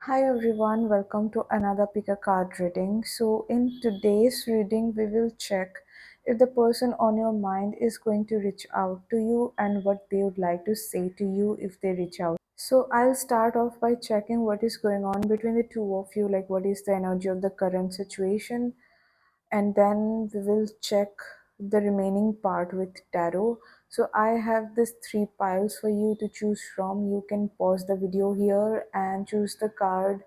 Hi everyone, welcome to another pick a card reading. So, in today's reading, we will check if the person on your mind is going to reach out to you and what they would like to say to you if they reach out. So, I'll start off by checking what is going on between the two of you, like what is the energy of the current situation, and then we will check the remaining part with tarot. So I have this three piles for you to choose from. You can pause the video here and choose the card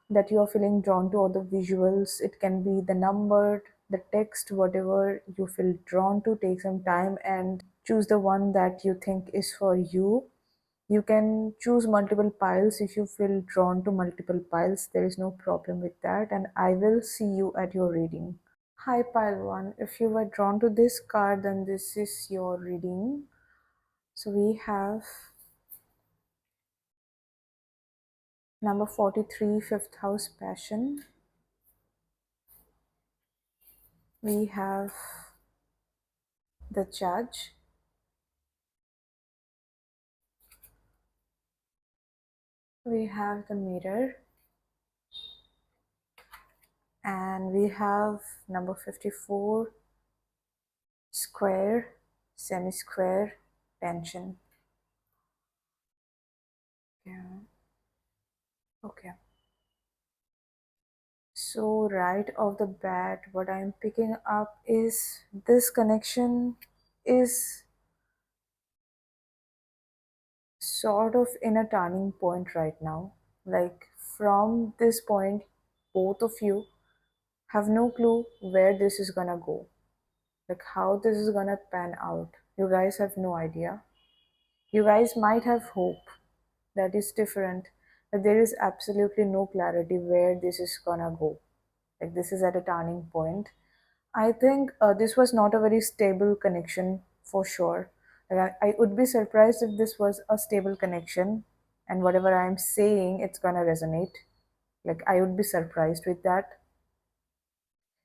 that you are feeling drawn to, or the visuals. It can be the number, the text, whatever you feel drawn to. Take some time and choose the one that you think is for you. You can choose multiple piles if you feel drawn to multiple piles. There is no problem with that, and I will see you at your reading. Hi, pile one. If you were drawn to this card, then this is your reading. So we have number 43, fifth house passion. We have the judge. We have the mirror. And we have number 54, square, semi-square, tension. Yeah. Okay. So right off the bat, what I'm picking up is this connection is sort of in a turning point right now. Like from this point, both of you have no clue where this is gonna go, like how this is gonna pan out. You guys have no idea. You guys might have hope, that is different, but there is absolutely no clarity where this is gonna go. Like this is at a turning point. I think this was not a very stable connection for sure. Like I would be surprised if this was a stable connection and whatever I'm saying, it's gonna resonate. Like I would be surprised with that.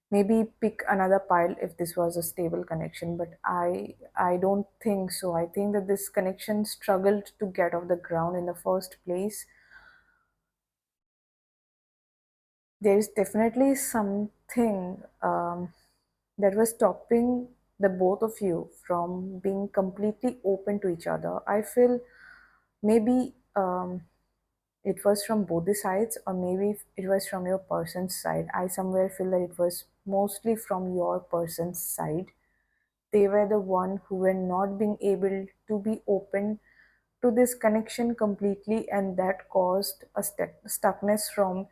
Maybe pick another pile if this was a stable connection, but I don't think so. I think that this connection struggled to get off the ground in the first place. There is definitely something that was stopping the both of you from being completely open to each other. I feel maybe it was from both the sides, or maybe it was from your person's side. I somewhere feel that it was mostly from your person's side. They were the one who were not being able to be open to this connection completely, and that caused a stuckness from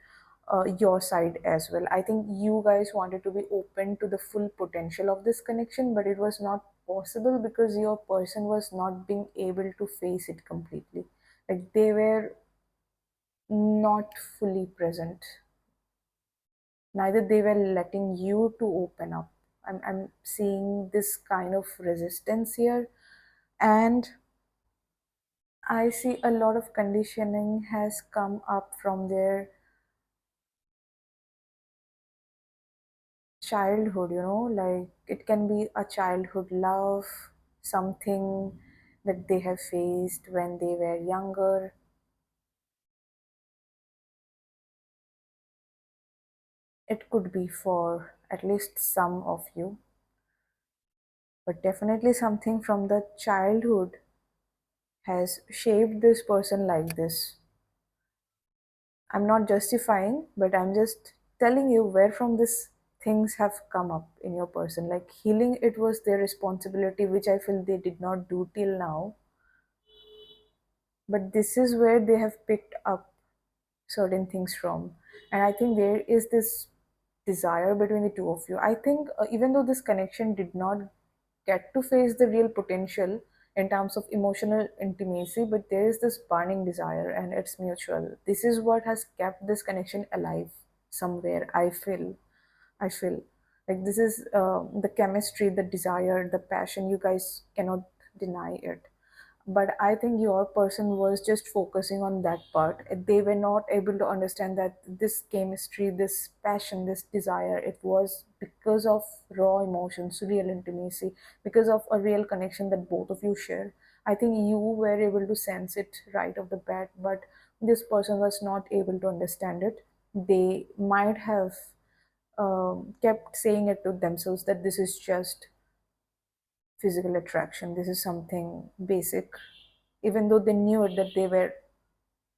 your side as well. I think you guys wanted to be open to the full potential of this connection, but it was not possible because your person was not being able to face it completely. Like they were not fully present. Neither they were letting you to open up. I'm seeing this kind of resistance here, and I see a lot of conditioning has come up from their childhood, like it can be a childhood love, something that they have faced when they were younger. It could be for at least some of you, but definitely something from the childhood has shaped this person like this. I'm not justifying, but I'm just telling you where from these things have come up in your person. Like healing, it was their responsibility, which I feel they did not do till now. But this is where they have picked up certain things from. And I think there is this desire between the two of you. I think even though this connection did not get to face the real potential in terms of emotional intimacy, but there is this burning desire and it's mutual. This is what has kept this connection alive somewhere. I feel like this is the chemistry, the desire, the passion. You guys cannot deny it, but I think your person was just focusing on that part. They were not able to understand that this chemistry, this passion, this desire, it was because of raw emotions, real intimacy, because of a real connection that both of you share. I think you were able to sense it right off the bat, but this person was not able to understand it. They might have kept saying it to themselves that this is just physical attraction, this is something basic, even though they knew it that they were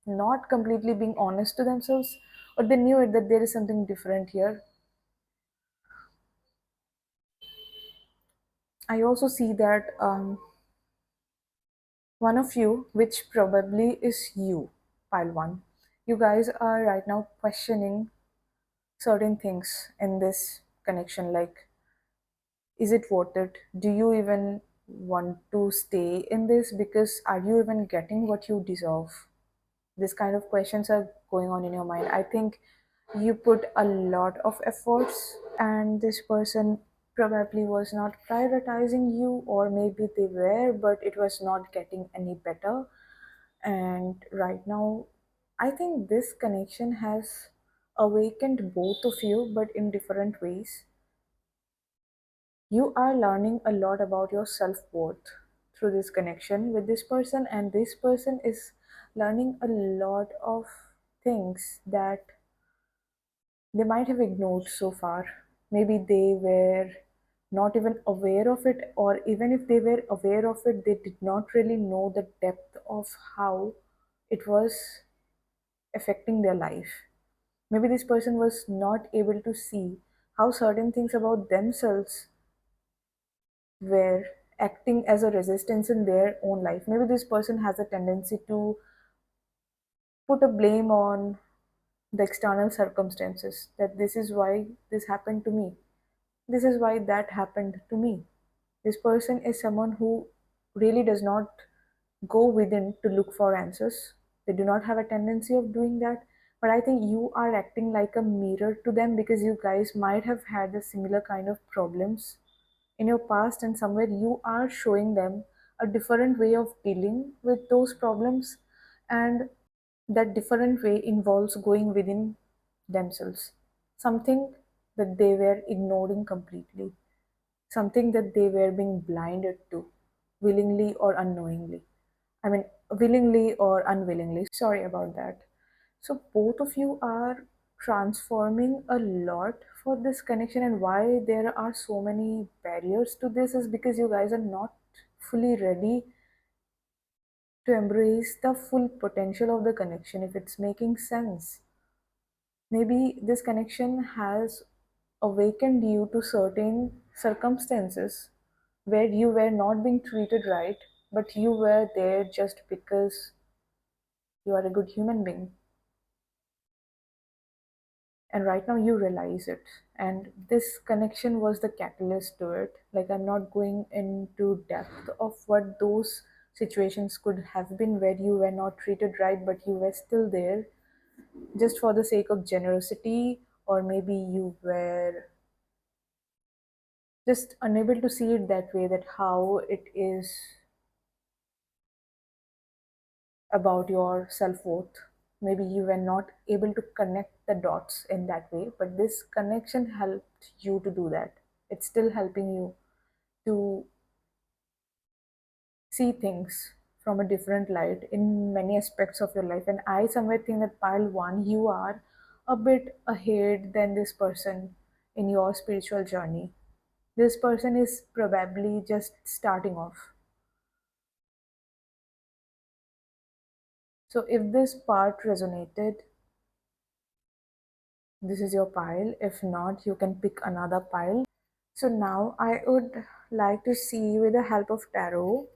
not completely being honest to themselves, or they knew it that there is something different here. I also see that one of you, which probably is you, pile one, you guys are right now questioning certain things in this connection, like, is it worth it? Do you even want to stay in this? Because are you even getting what you deserve? This kind of questions are going on in your mind. I think you put a lot of efforts, and this person probably was not prioritizing you, or maybe they were, but it was not getting any better. And right now, I think this connection has awakened both of you, but in different ways. You are learning a lot about your self-worth through this connection with this person, and this person is learning a lot of things that they might have ignored so far. Maybe they were not even aware of it, or even if they were aware of it, they did not really know the depth of how it was affecting their life. Maybe this person was not able to see how certain things about themselves were acting as a resistance in their own life. Maybe this person has a tendency to put a blame on the external circumstances, that this is why this happened to me, this is why that happened to me. This person is someone who really does not go within to look for answers. They do not have a tendency of doing that. But I think you are acting like a mirror to them, because you guys might have had a similar kind of problems in your past, and somewhere you are showing them a different way of dealing with those problems. And that different way involves going within themselves, something that they were ignoring completely, something that they were being blinded to, willingly or unknowingly. I mean, willingly or unwillingly. Sorry about that. So, both of you are transforming a lot for this connection, and why there are so many barriers to this is because you guys are not fully ready to embrace the full potential of the connection, if it's making sense. Maybe this connection has awakened you to certain circumstances where you were not being treated right, but you were there just because you are a good human being. And right now you realize it. And this connection was the catalyst to it. Like, I'm not going into depth of what those situations could have been where you were not treated right, but you were still there just for the sake of generosity, or maybe you were just unable to see it that way, that how it is about your self-worth. Maybe you were not able to connect the dots in that way, but this connection helped you to do that. It's still helping you to see things from a different light in many aspects of your life. And I somewhere think that pile one, you are a bit ahead than this person in your spiritual journey. This person is probably just starting off. So if this part resonated, this is your pile. If not, you can pick another pile. So now I would like to see, with the help of tarot,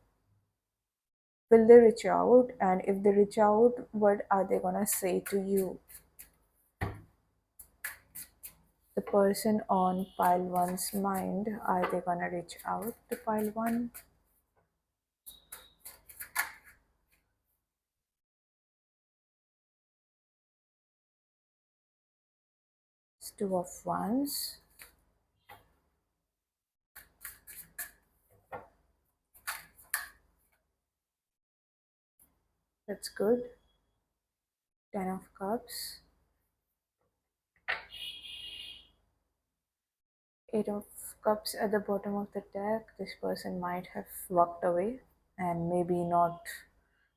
will they reach out? And if they reach out, what are they gonna say to you? The person on pile one's mind, are they gonna reach out to pile one? It's two of wands. That's good. Ten of cups. Eight of cups at the bottom of the deck. This person might have walked away, and maybe not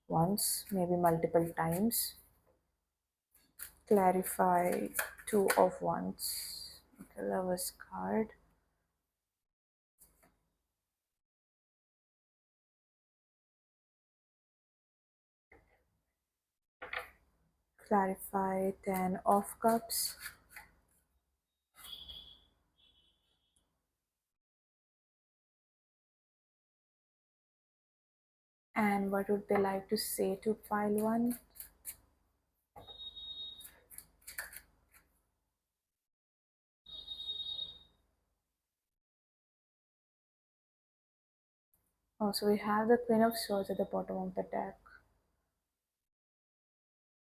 once, maybe multiple times. Clarify two of wands. Okay, Lover's card. Clarify ten of cups. And what would they like to say to pile one? Also, we have the Queen of Swords at the bottom of the deck.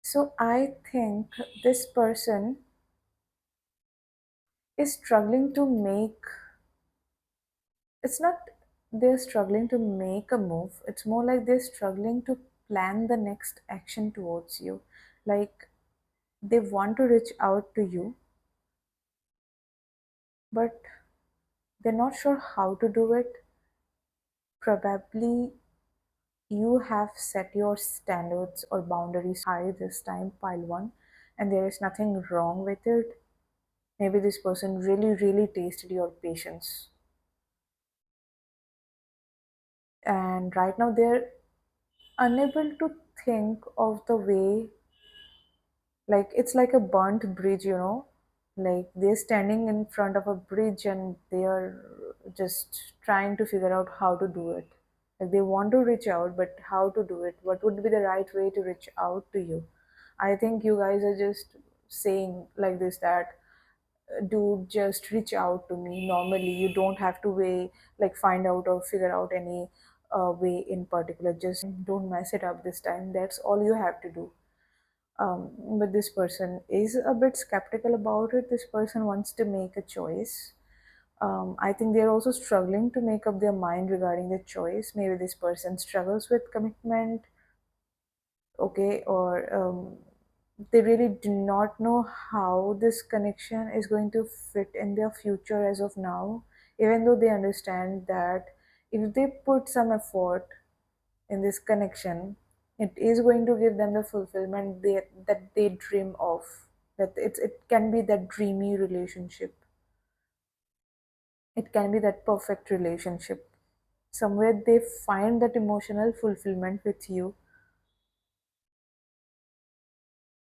So I think this person is struggling to make, it's not they're struggling to make a move, it's more like they're struggling to plan the next action towards you. Like they want to reach out to you, but they're not sure how to do it. Probably you have set your standards or boundaries high this time, pile one, and there is nothing wrong with it. Maybe this person really, really tasted your patience. And right now they're unable to think of the way, like it's like a burnt bridge, like they're standing in front of a bridge and they are just trying to figure out how to do it. Like they want to reach out, but how to do it, what would be the right way to reach out to you? I think you guys are just saying like this, that dude, just reach out to me normally, you don't have to like find out or figure out any way in particular, just don't mess it up this time, that's all you have to do. But this person is a bit skeptical about it. This person wants to make a choice. I think they're also struggling to make up their mind regarding the choice. Maybe this person struggles with commitment, okay, or they really do not know how this connection is going to fit in their future as of now, even though they understand that if they put some effort in this connection, it is going to give them the fulfillment that they dream of. That it can be that dreamy relationship. It can be that perfect relationship. Somewhere they find that emotional fulfillment with you.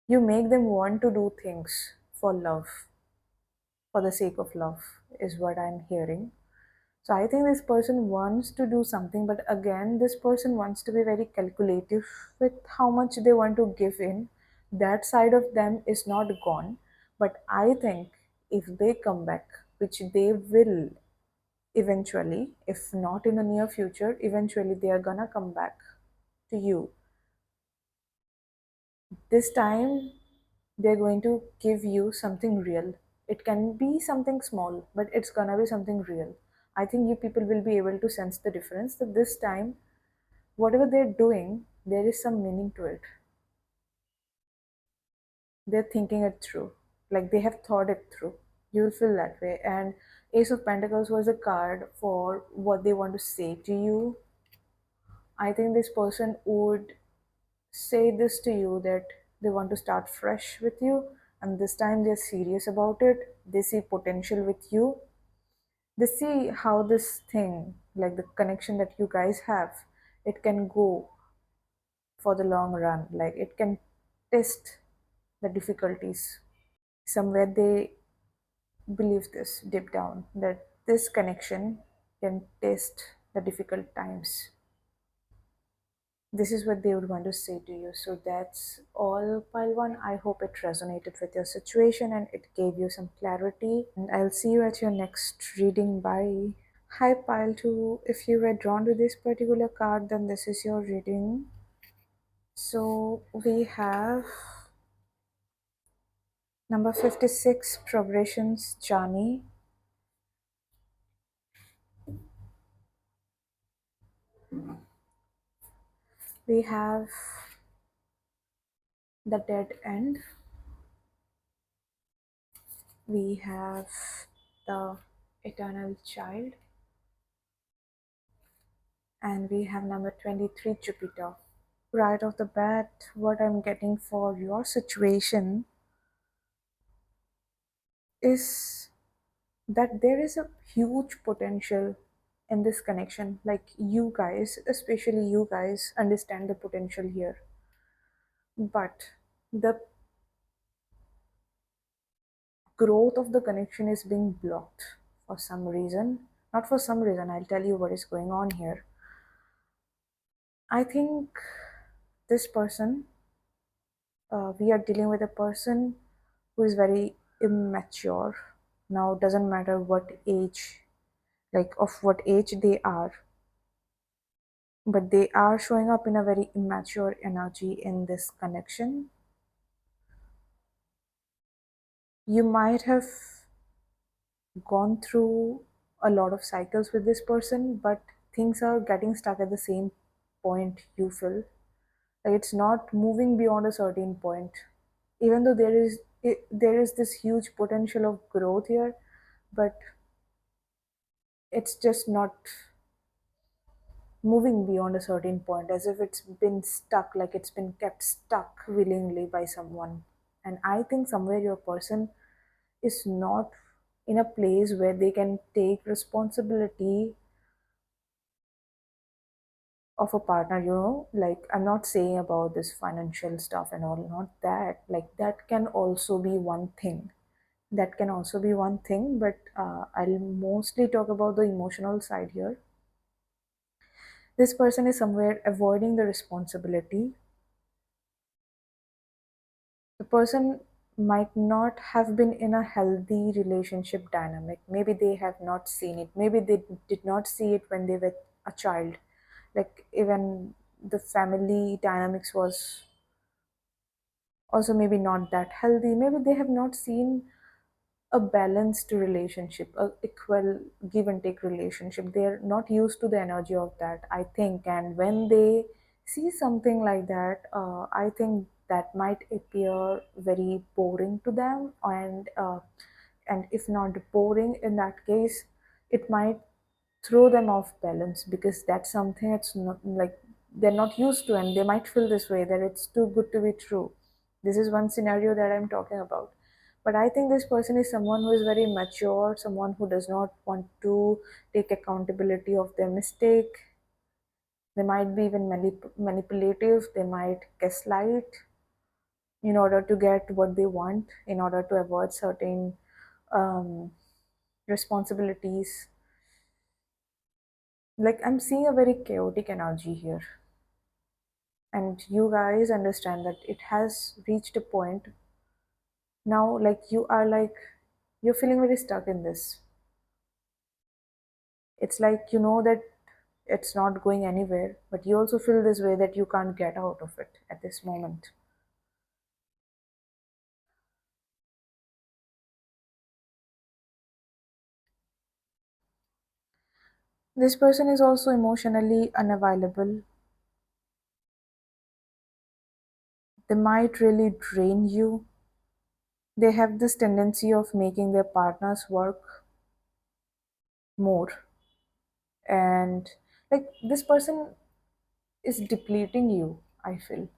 You make them want to do things for love, for the sake of love, is what I'm hearing. So I think this person wants to do something, but again, this person wants to be very calculative with how much they want to give in. That side of them is not gone. But I think if they come back, which they will eventually, if not in the near future, eventually they are gonna come back to you. This time, they're going to give you something real. It can be something small, but it's gonna be something real. I think you people will be able to sense the difference that this time, whatever they're doing, there is some meaning to it. They're thinking it through, like they have thought it through. You'll feel that way. And Ace of Pentacles was a card for what they want to say to you. I think this person would say this to you, that they want to start fresh with you, and this time they're serious about it. They see potential with you. They see how this thing, like the connection that you guys have, it can go for the long run. Like it can test the difficulties. Somewhere they believe this deep down, that this connection can test the difficult times. This is what they would want to say to you. So that's all, pile one. I hope it resonated with your situation and it gave you some clarity. And I'll see you at your next reading. Bye. Hi, pile two. If you were drawn to this particular card, then this is your reading. So we have number 56, Progressions Journey. We have the Dead End. We have the Eternal Child. And we have number 23, Jupiter. Right off the bat, what I'm getting for your situation is that there is a huge potential in this connection. Like, you guys, especially you guys, understand the potential here, but the growth of the connection is being blocked for some reason. Not for some reason, I'll tell you what is going on here. I think this person, we are dealing with a person who is very immature. Now, doesn't matter what age, like of what age they are, but they are showing up in a very immature energy in this connection. You might have gone through a lot of cycles with this person, but things are getting stuck at the same point, you feel like it's not moving beyond a certain point, even though there is this huge potential of growth here, but it's just not moving beyond a certain point, as if it's been stuck, like it's been kept stuck willingly by someone. And I think somewhere your person is not in a place where they can take responsibility of a partner, like, I'm not saying about this financial stuff and all, not that, like that can also be one thing, that can also be one thing, but I'll mostly talk about the emotional side here. This person is somewhere avoiding the responsibility. The person might not have been in a healthy relationship dynamic. Maybe they have not seen it. Maybe they did not see it when they were a child. Like, even the family dynamics was also maybe not that healthy. Maybe they have not seen a balanced relationship, a equal give and take relationship. They're not used to the energy of that, I think. And when they see something like that, I think that might appear very boring to them. And if not boring, in that case, it might throw them off balance, because that's something it's not like they're not used to, and they might feel this way, that it's too good to be true. This is one scenario that I'm talking about. But I think this person is someone who is very mature, someone who does not want to take accountability of their mistake. They might be even manipulative, they might gaslight in order to get what they want, in order to avoid certain um, responsibilities. Like, I'm seeing a very chaotic energy here, and you guys understand that it has reached a point now, like you are like, you're feeling very stuck in this. It's like, that it's not going anywhere, but you also feel this way, that you can't get out of it at this moment. This person is also emotionally unavailable. They might really drain you. They have this tendency of making their partners work more. And like, this person is depleting you, I feel.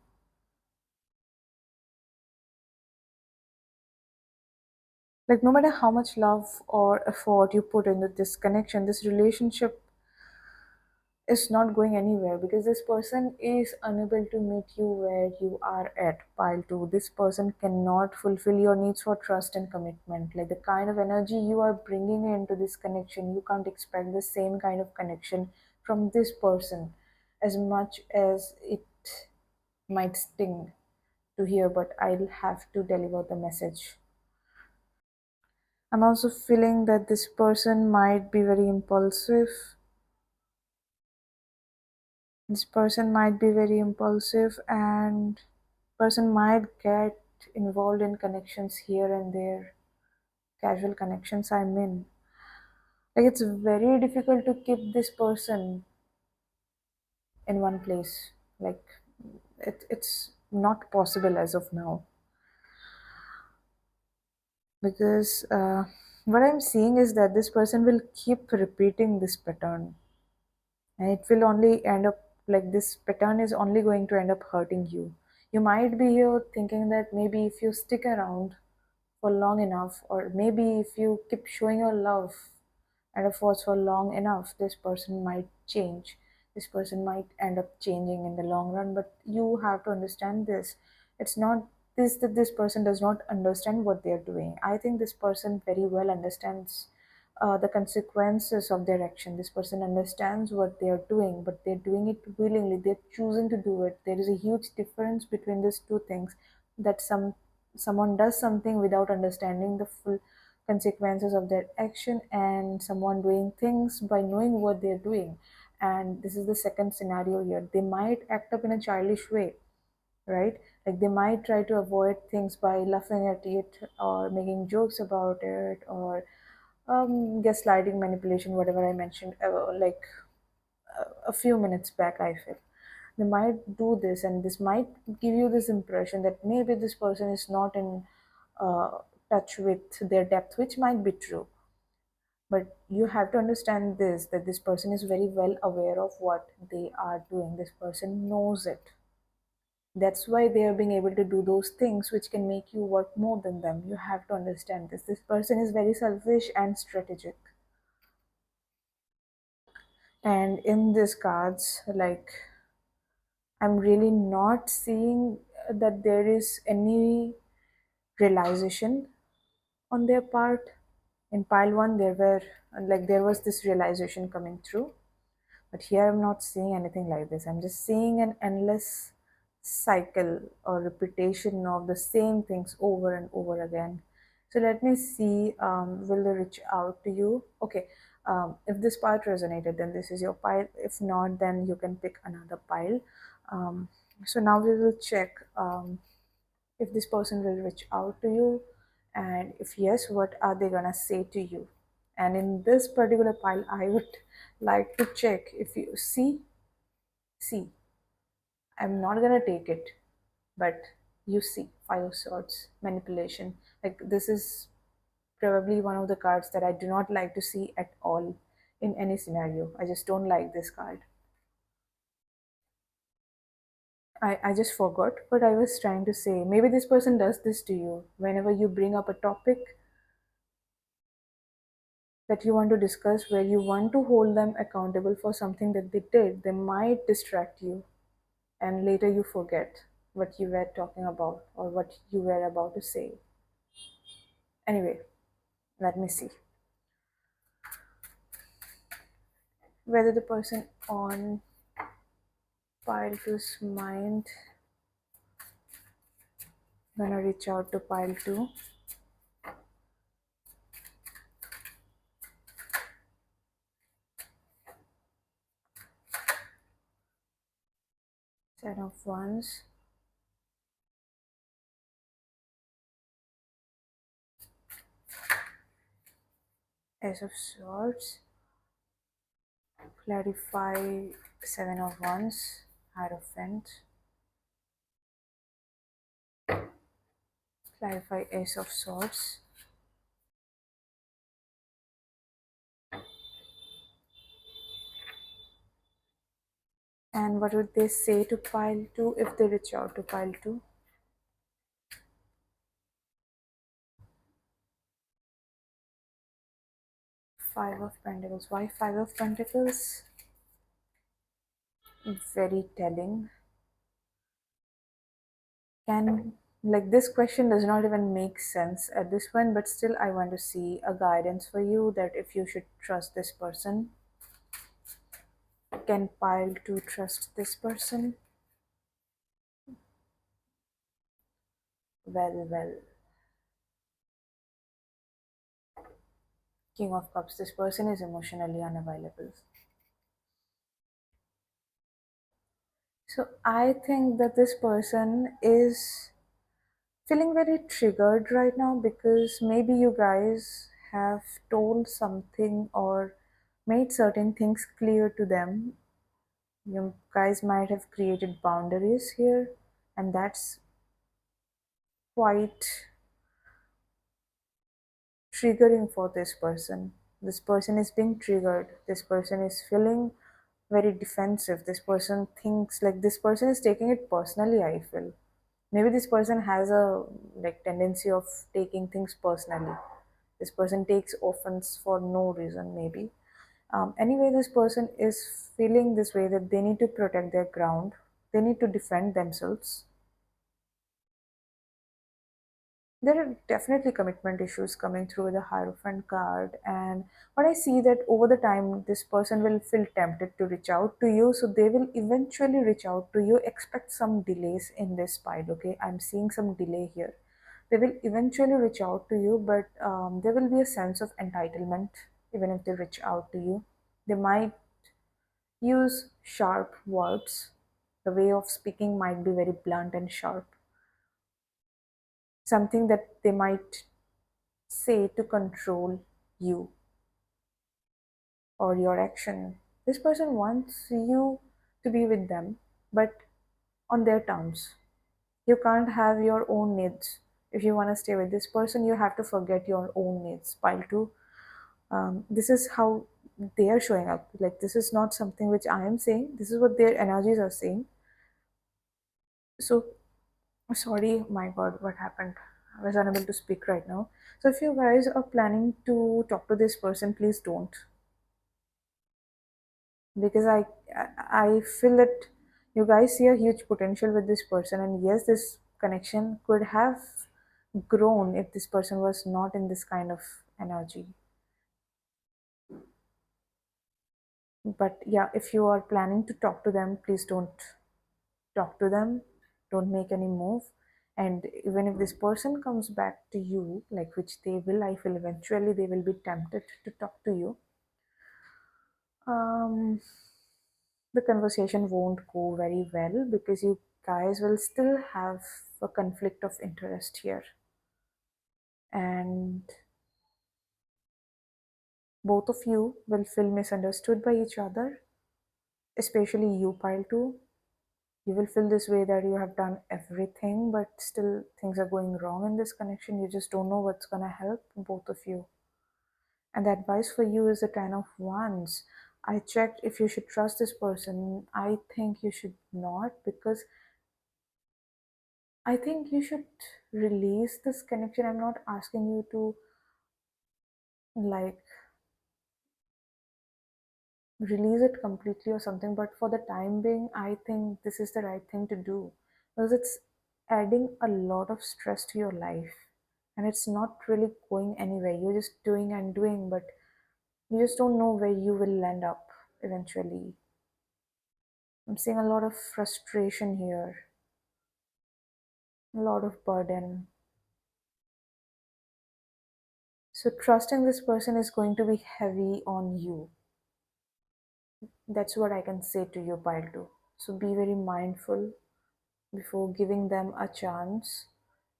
Like, no matter how much love or effort you put into this connection, this relationship is not going anywhere, because this person is unable to meet you where you are at. Pile 2, this person cannot fulfill your needs for trust and commitment. Like, the kind of energy you are bringing into this connection, you can't expect the same kind of connection from this person, as much as it might sting to hear, but I'll have to deliver the message. I'm also feeling that this person might be very impulsive. This person might be very impulsive, and person might get involved in connections here and there, casual connections, I mean. Like, it's very difficult to keep this person in one place. Like, it's not possible as of now, because what I'm seeing is that this person will keep repeating this pattern, and it will only end up, like, this pattern is only going to end up hurting you. You might be here thinking that maybe if you stick around for long enough, or maybe if you keep showing your love and efforts for long enough, this person might change. This person might end up changing in the long run. But you have to understand this. It's not this that this person does not understand what they're doing. I think this person very well understands the consequences of their action. This person understands what they are doing, but they're doing it willingly. They're choosing to do it. There is a huge difference between these two things. That someone does something without understanding the full consequences of their action, and someone doing things by knowing what they're doing. And this is the second scenario here. They might act up in a childish way, right? Like they might try to avoid things by laughing at it or making jokes about it, or gaslighting, manipulation, whatever I mentioned, like a few minutes back, I feel. They might do this, and this might give you this impression that maybe this person is not in uh, touch with their depth, which might be true. But you have to understand this, that this person is very well aware of what they are doing. This person knows it. That's why they are being able to do those things which can make you work more than them. You have to understand this. This person is very selfish and strategic. And in these cards, like, I'm really not seeing that there is any realization on their part. In pile one, there was this realization coming through, but here I'm not seeing anything like this. I'm just seeing an endless cycle or repetition of the same things over and over again. So let me see, will they reach out to you? Okay, if this part resonated, then this is your pile. If not, then you can pick another pile. Um, so now we will check if this person will reach out to you, and if yes, what are they gonna say to you. And in this particular pile, I would like to check if you see, I'm not gonna take it, but you see, Five of Swords, manipulation. Like this is probably one of the cards that I do not like to see at all in any scenario. I just don't like this card. I just forgot what I was trying to say. Maybe this person does this to you. Whenever you bring up a topic that you want to discuss, where you want to hold them accountable for something that they did, they might distract you, and later you forget what you were talking about or what you were about to say. Anyway, let me see whether the person on pile two's mind gonna reach out to pile two. Ten of Wands, Ace of Swords, clarify, Seven of Wands, Hierophant, clarify, Ace of Swords. And what would they say to pile two if they reach out to pile two? Five of Pentacles. Why Five of Pentacles? Very telling. Can, like, this question does not even make sense at this point, but still I want to see a guidance for you that if you should trust this person. Can pile two trust this person? Well, King of Cups. This person is emotionally unavailable. So I think that this person is feeling very triggered right now because maybe you guys have told something or made certain things clear to them. You guys might have created boundaries here, and that's quite triggering for this person. This person is being triggered. This person is feeling very defensive. This person thinks, like, this person is taking it personally, I feel. Maybe this person has a like tendency of taking things personally. This person takes offense for no reason, maybe. Anyway, this person is feeling this way that they need to protect their ground, they need to defend themselves. There are definitely commitment issues coming through the Hierophant card, and but I see that over the time, this person will feel tempted to reach out to you, so they will eventually reach out to you. Expect some delays in this pile, okay? I'm seeing some delay here. They will eventually reach out to you, but there will be a sense of entitlement even if they reach out to you. They might use sharp words. The way of speaking might be very blunt and sharp, something that they might say to control you or your action. This person wants you to be with them, but on their terms. You can't have your own needs. If you want to stay with this person, you have to forget your own needs. Pile two, this is how they are showing up. Like, this is not something which I am saying, this is what their energies are saying. So, sorry, my god, what happened? I was unable to speak right now. So, if you guys are planning to talk to this person, please don't, because I feel that you guys see a huge potential with this person, and yes, this connection could have grown if this person was not in this kind of energy. But yeah, if you are planning to talk to them, please don't talk to them, don't make any move. And even if this person comes back to you, like, which they will, I feel eventually they will be tempted to talk to you. um the conversation won't go very well because you guys will still have a conflict of interest here, and both of you will feel misunderstood by each other, especially you, pile 2. You will feel this way that you have done everything, but still things are going wrong in this connection. You just don't know what's going to help both of you. And the advice for you is the 10 of Wands. I checked if you should trust this person. I think you should not, because I think you should release this connection. I'm not asking you to, like, release it completely or something, but for the time being, I think this is the right thing to do, because it's adding a lot of stress to your life and it's not really going anywhere. You're just doing and doing, but you just don't know where you will end up eventually. I'm seeing a lot of frustration here, a lot of burden. So, trusting this person is going to be heavy on you. That's what I can say to you, Pile 2. So, be very mindful before giving them a chance.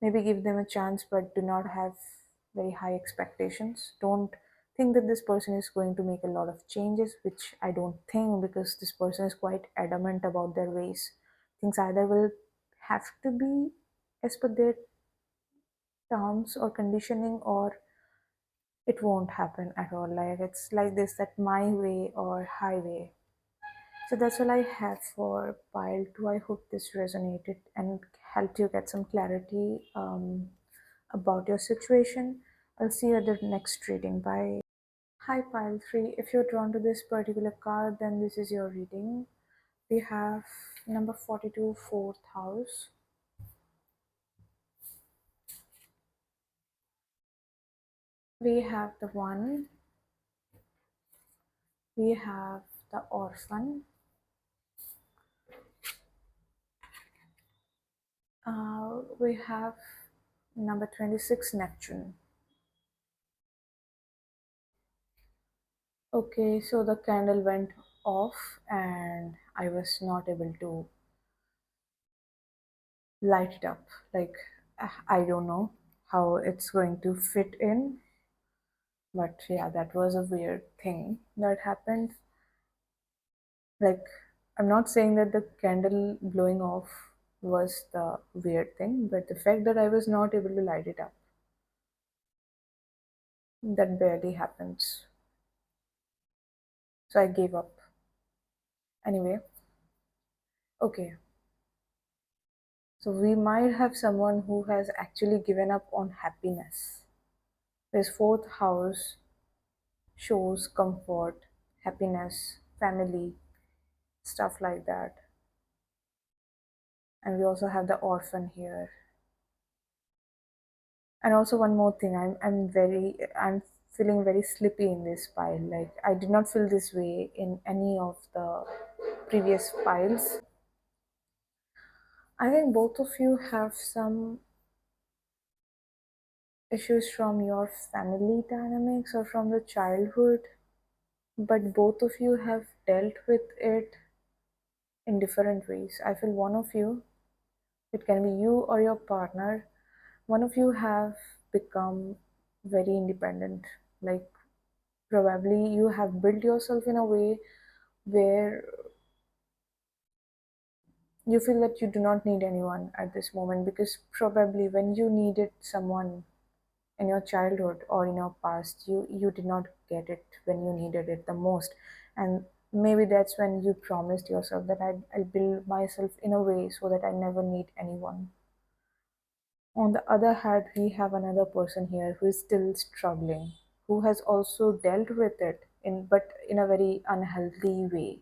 Maybe give them a chance, but do not have very high expectations. Don't think that this person is going to make a lot of changes, which I don't think, because this person is quite adamant about their ways. Things either will have to be as per their terms or conditioning, or it won't happen at all. Like, it's like this, that my way or highway. So that's all I have for pile 2. I hope this resonated and helped you get some clarity about your situation. I'll see you at the next reading. Bye. Hi, pile 3. If you're drawn to this particular card, then this is your reading. We have number 42, fourth house. We have the one. We have the orphan. We have number 26, Neptune. Okay, so the candle went off and I was not able to light it up. Like, I don't know how it's going to fit in, but yeah, that was a weird thing that happened. Like, I'm not saying that the candle blowing off was the weird thing, but the fact that I was not able to light it up, that barely happens. So I gave up. Anyway, okay. So we might have someone who has actually given up on happiness. His fourth house shows comfort, happiness, family, stuff like that. And we also have the orphan here. And also one more thing, I'm feeling very sleepy in this pile. Like I did not feel this way in any of the previous piles. I think both of you have some issues from your family dynamics or from the childhood, but both of you have dealt with it in different ways. I feel one of you, it can be you or your partner, one of you have become very independent. Like probably you have built yourself in a way where you feel that you do not need anyone at this moment, because probably when you needed someone in your childhood or in your past, you did not get it when you needed it the most. And maybe that's when you promised yourself that I'll build myself in a way so that I never need anyone. On the other hand, we have another person here who is still struggling, who has also dealt with it in, but in a very unhealthy way.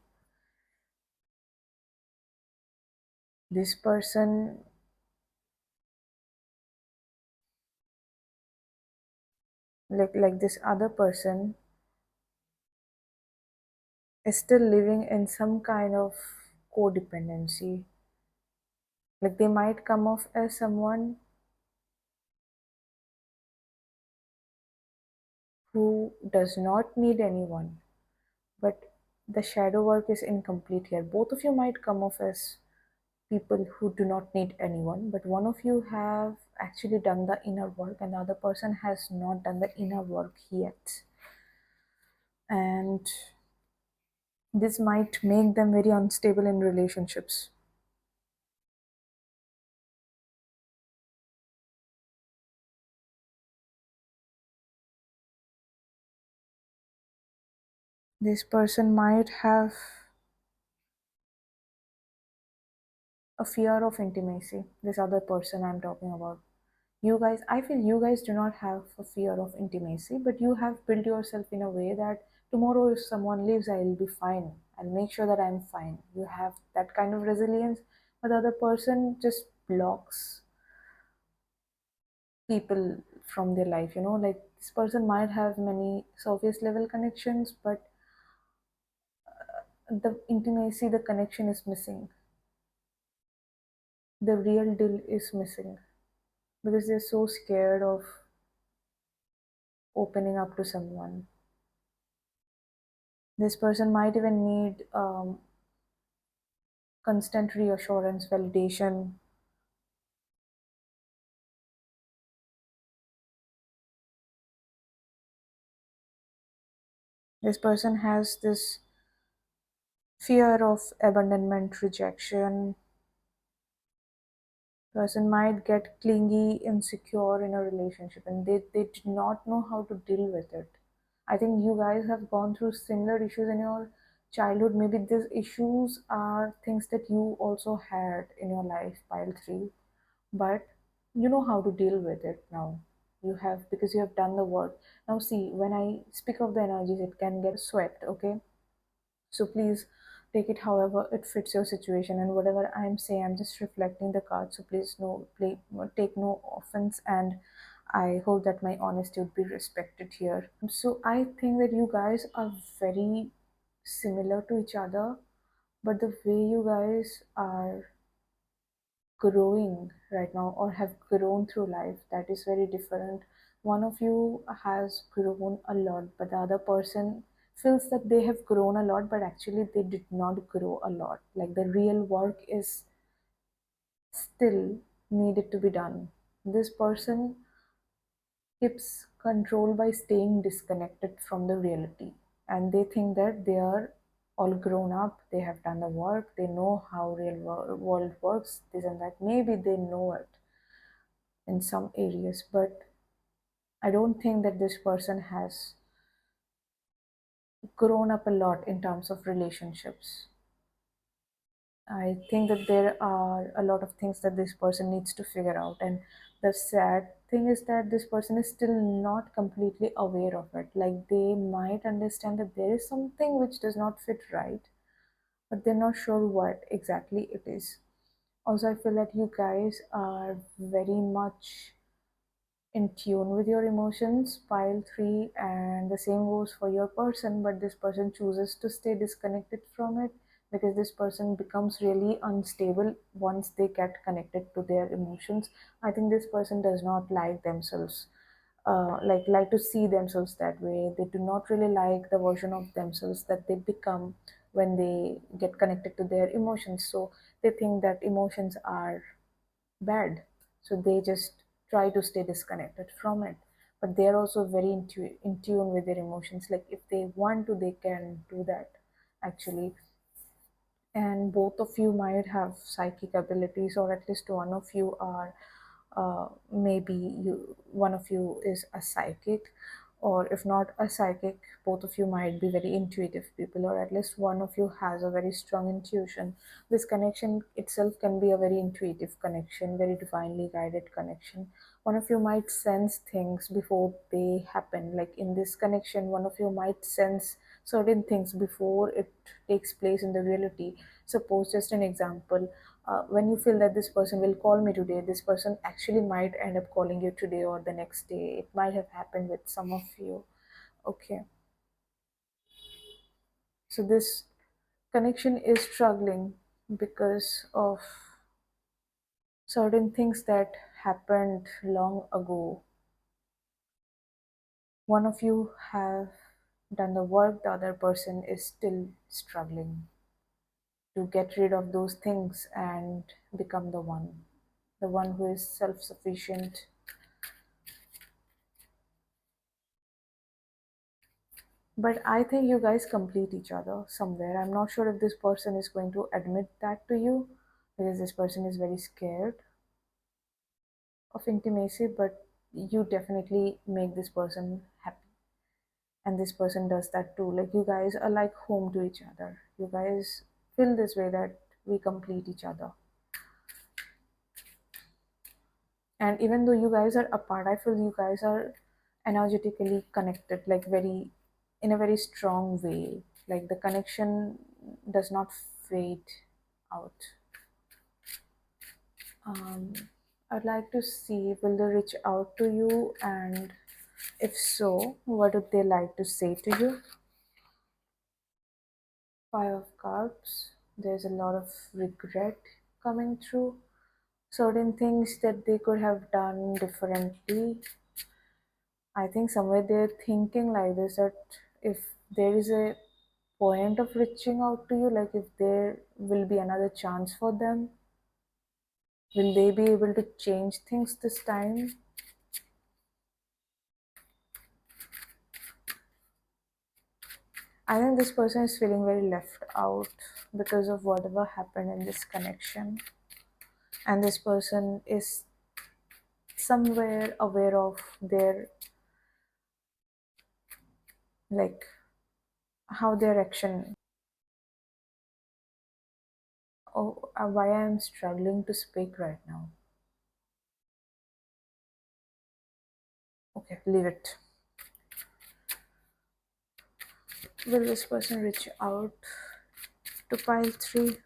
This person, like this other person, is still living in some kind of codependency. Like they might come off as someone who does not need anyone, but the shadow work is incomplete here. Both of you might come off as people who do not need anyone, but one of you have actually done the inner work and the other person has not done the inner work yet. And this might make them very unstable in relationships. This person might have a fear of intimacy. This other person I'm talking about. You guys, I feel you guys do not have a fear of intimacy, but you have built yourself in a way that tomorrow if someone leaves, I'll be fine. I'll make sure that I'm fine. You have that kind of resilience, but the other person just blocks people from their life. Like this person might have many surface level connections, but the intimacy, the connection is missing. The real deal is missing because they're so scared of opening up to someone. This person might even need constant reassurance, validation. This person has this fear of abandonment, rejection. Person might get clingy, insecure in a relationship, and they do not know how to deal with it. I think you guys have gone through similar issues in your childhood. Maybe these issues are things that you also had in your life, pile three, but you know how to deal with it now. You have, because you have done the work. Now see, when I speak of the energies, it can get swept, okay? So please take it however it fits your situation, and whatever I'm saying, I'm just reflecting the card, so please take no offense, and I hope that my honesty would be respected here. So I think that you guys are very similar to each other, but the way you guys are growing right now or have grown through life, that is very different. One of you has grown a lot, but the other person feels that they have grown a lot, but actually they did not grow a lot. Like the real work is still needed to be done. This person keeps control by staying disconnected from the reality, and they think that they are all grown up, they have done the work, they know how world works, this and that. Maybe they know it in some areas, but I don't think that this person has grown up a lot in terms of relationships. I think that there are a lot of things that this person needs to figure out. And the sad thing is that this person is still not completely aware of it. Like they might understand that there is something which does not fit right, but they're not sure what exactly it is. Also, I feel that you guys are very much in tune with your emotions, pile three, and the same goes for your person, but this person chooses to stay disconnected from it because this person becomes really unstable once they get connected to their emotions. I think this person does not like themselves, like to see themselves that way. They do not really like the version of themselves that they become when they get connected to their emotions. So they think that emotions are bad, so they just try to stay disconnected from it. But they're also very in tune with their emotions. Like if they want to, they can do that actually. And both of you might have psychic abilities, or at least one of you are, maybe you one of you is a psychic, or if not a psychic, both of you might be very intuitive people, or at least one of you has a very strong intuition. This connection itself can be a very intuitive connection, very divinely guided connection. One of you might sense things before they happen. Like in this connection, one of you might sense certain things before it takes place in the reality. Suppose, just an example, when you feel that this person will call me today, this person actually might end up calling you today or the next day. It might have happened with some of you. Okay, so this connection is struggling because of certain things that happened long ago. One of you have done the work, the other person is still struggling to get rid of those things and become the one who is self-sufficient. But I think you guys complete each other somewhere. I'm not sure if this person is going to admit that to you because this person is very scared of intimacy, but you definitely make this person happy. And this person does that too. Like you guys are like home to each other. You guys feel this way that we complete each other. And even though you guys are apart, I feel you guys are energetically connected, like very, in a very strong way. Like the connection does not fade out. um, I'd like to see, will they reach out to you, and if so, what would they like to say to you? Five of Cups. There's a lot of regret coming through. Certain things that they could have done differently. I think somewhere they're thinking like this, that if there is a point of reaching out to you, like if there will be another chance for them, will they be able to change things this time? I think this person is feeling very left out because of whatever happened in this connection. And this person is somewhere aware of their, like, how their action. Oh, why I am struggling to speak right now. Okay, leave it. Will this person reach out to pile three?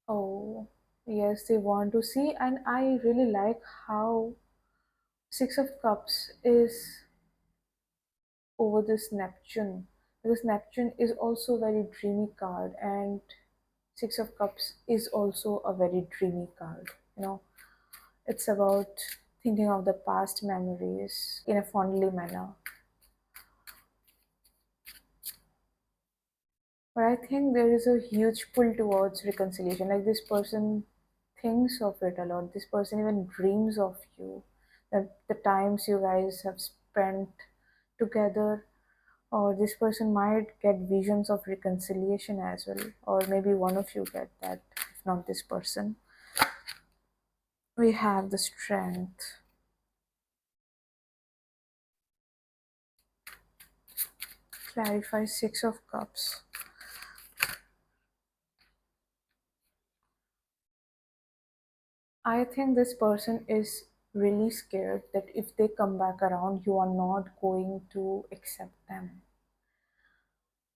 Oh, yes, they want to see, and I really like how Six of Cups is over this Neptune, because Neptune is also a very dreamy card, and Six of Cups is also a very dreamy card. You know, it's about thinking of the past memories in a fondly manner. But I think there is a huge pull towards reconciliation. Like this person thinks of it a lot. This person even dreams of you. That the times you guys have spent together, or this person might get visions of reconciliation as well, or maybe one of you get that, if not this person. We have the strength. Clarify Six of Cups. I think this person is really scared that if they come back around, you are not going to accept them.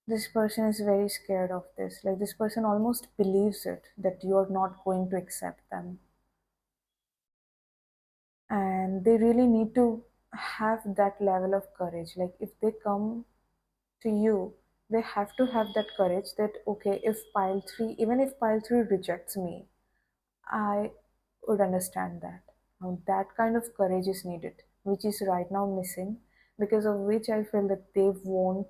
This person is very scared of this. Like, this person almost believes it that you're not going to accept them. And they really need to have that level of courage. Like, if they come to you, they have to have that courage that, okay, if pile 3, even if pile 3 rejects me, I would understand that. Now, that kind of courage is needed, which is right now missing, because of which I feel that they won't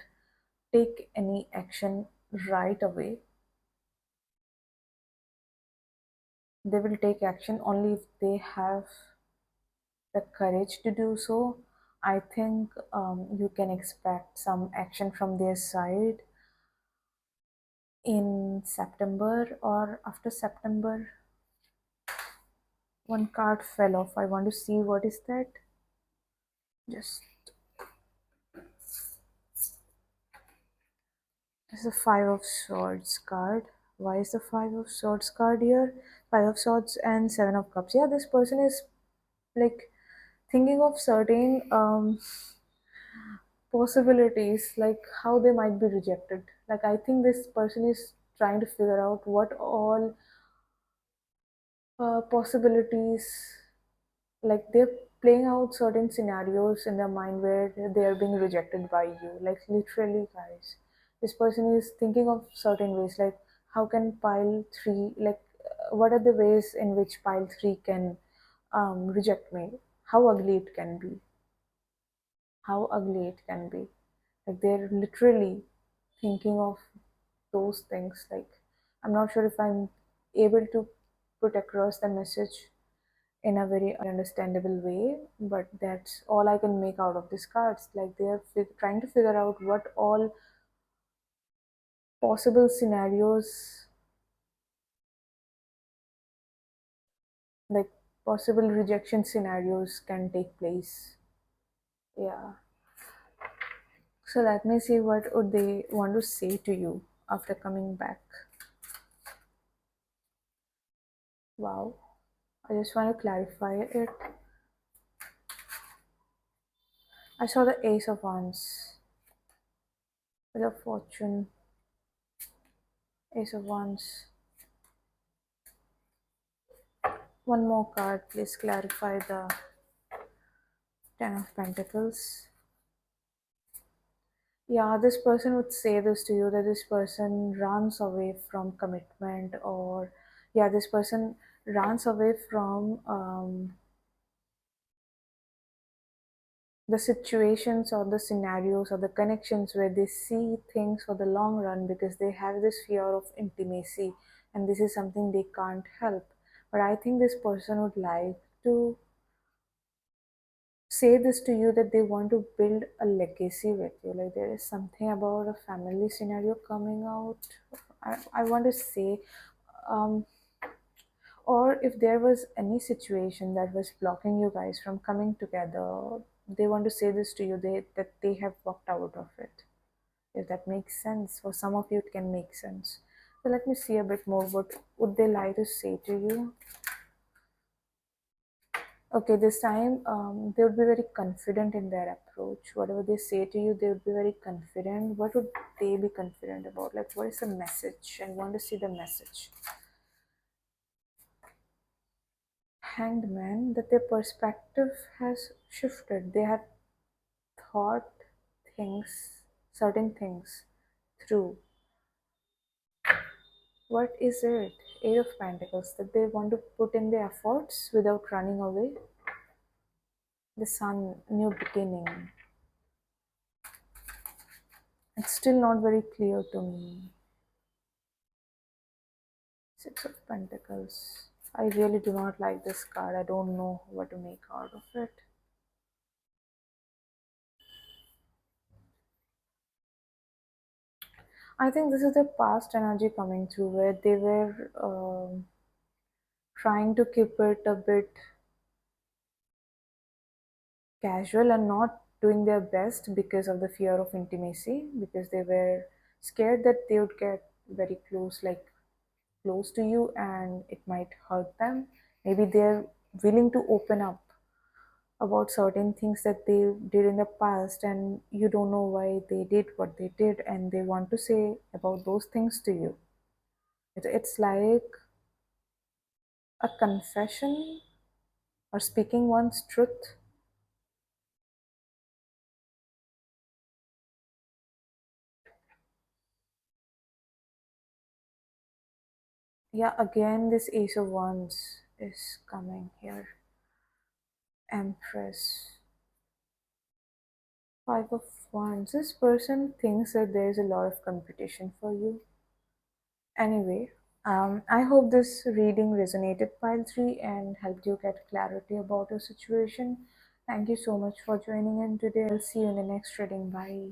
take any action right away. They will take action only if they have the courage to do so. I think you can expect some action from their side in September or after September. One card fell off. I want to see what is that. Just This is a Five of Swords card. Why is the Five of Swords card here? Five of Swords and Seven of Cups. Yeah, this person is like thinking of certain possibilities, like how they might be rejected. Like, I think this person is trying to figure out what all possibilities, like they're playing out certain scenarios in their mind where they are being rejected by you, like literally, guys. This person is thinking of certain ways, like how can pile 3, like what are the ways in which pile 3 can reject me, how ugly it can be, how ugly it can be. Like, they're literally thinking of those things. Like, I'm not sure if I'm able to put across the message in a very understandable way, but that's all I can make out of these cards. Like, they're trying to figure out what all possible scenarios, like possible rejection scenarios, can take place. Yeah. So let me see what would they want to say to you after coming back. Wow. I just want to clarify it. I saw the Ace of Wands, with a fortune, Ace of Wands. One more card, please clarify the Ten of Pentacles. Yeah, this person would say this to you, that this person runs away from commitment, or yeah, this person runs away from the situations or the scenarios or the connections where they see things for the long run, because they have this fear of intimacy, and this is something they can't help. But I think this person would like to say this to you, that they want to build a legacy with you. Like, there is something about a family scenario coming out. I want to say, um, or if there was any situation that was blocking you guys from coming together, they want to say this to you, that they have walked out of it. If that makes sense, for some of you it can make sense. So let me see a bit more. What would they like to say to you? Okay, this time they would be very confident in their approach. Whatever they say to you, they would be very confident. What would they be confident about? Like, what is the message? I want to see the message. Hanged Man, that their perspective has shifted. They have thought things, certain things through. What is it? Eight of Pentacles, that they want to put in the efforts without running away. The Sun, new beginning. It's still not very clear to me. Six of Pentacles. I really do not like this card. I don't know what to make out of it. I think this is the past energy coming through, where they were trying to keep it a bit casual and not doing their best because of the fear of intimacy, because they were scared that they would get very close, like close to you, and it might hurt them. Maybe they're willing to open up about certain things that they did in the past, and you don't know why they did what they did, and they want to say about those things to you. It's like a confession or speaking one's truth. Yeah, again, this Ace of Wands is coming here. Empress. Five of Wands. This person thinks that there's a lot of competition for you. Anyway, I hope this reading resonated, pile 3, and helped you get clarity about your situation. Thank you so much for joining in today. I'll see you in the next reading. Bye.